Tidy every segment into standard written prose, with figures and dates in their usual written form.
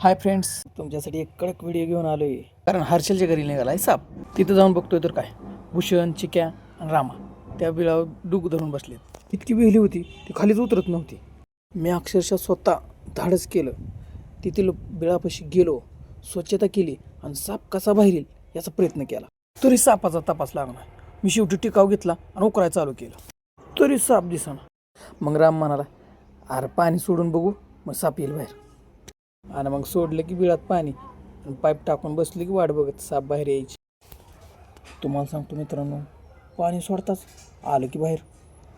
Hi friends, तुमच्यासाठी एक कडक व्हिडिओ घेऊन आलो आहे. कारण हर्षलच्या घरी निघाला आहे साप. तिथं जाऊन बघतोय तर काय, भूषण, चिक्या आणि रामा त्या बिळावर डूक धरून बसले. इतकी वेहली होती ती खालीच उतरत नव्हती. मी अक्षरशः स्वतः धाडस केलं, तिथील बिळापाशी गेलो, स्वच्छता केली आणि साप कसा बाहेर येईल याचा प्रयत्न केला. तरी सापाचा तपास लागला. मी शेवटी टिकाव घेतला आणि उकरायला चालू केलं, तरी साप दिसेना. मग राम म्हणाला, अरे पाणी सोडून बघू, मग साप येईल बाहेर. आणि मग सोडलं की बिळात पाणी आणि पाईप टाकून बसले की वाट बघत साप बाहेर यायची. तुम्हाला सांगतो मित्रांनो, पाणी सोडताच आलं की बाहेर.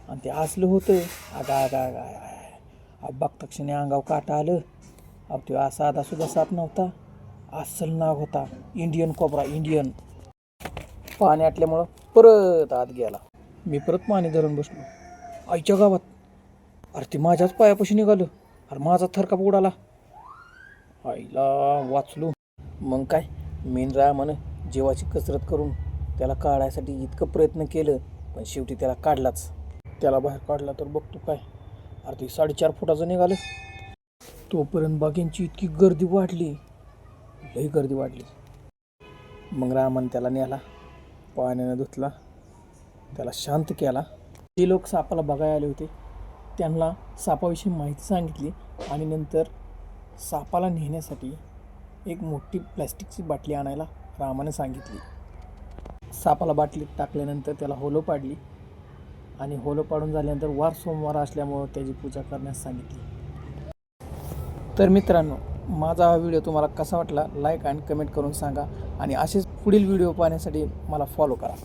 आणि ते असलं होतं, आगा आगा आगा बघता क्षणी अंगावर काटा आलं. अहो तो असा सुद्धा साप नव्हता, अस्सल नाग होता, इंडियन कोबरा इंडियन. पाणी आटल्यामुळं परत आत गेला. मी परत पाणी धरून बसलो. आईच्या गावात, अरे ते माझ्याच पायापाशी निघालं. अरे माझा थरकाप उडाला. आईला वाचलो. मग काय, मेन रामानं जीवाची कसरत करून त्याला काढायसाठी इतकं प्रयत्न केलं, पण शेवटी त्याला काढलाच. त्याला बाहेर काढला तर बघतो काय, अरे ते 4.5 फुटाचं निघालं. तोपर्यंत बागेंची इतकी गर्दी वाढली, लई गर्दी वाढली. मग रामानं त्याला नेला, पाण्यानं धुतला, त्याला शांत केला. जे लोक सापाला बघायला आले होते त्यांना सापाविषयी माहिती सांगितली आणि नंतर सापाला नेण्यासाठी एक मोठी प्लॅस्टिकची बाटली आणायला रामाने सांगितली. सापाला बाटलीत टाकल्यानंतर त्याला होलो पाडली आणि होलो पाडून झाल्यानंतर वार सोमवार असल्यामुळं त्याची पूजा करण्यास सांगितली. तर मित्रांनो, माझा हा व्हिडिओ तुम्हाला कसा वाटला लाईक आणि कमेंट करून सांगा आणि असेच पुढील व्हिडिओ पाहण्यासाठी मला फॉलो करा.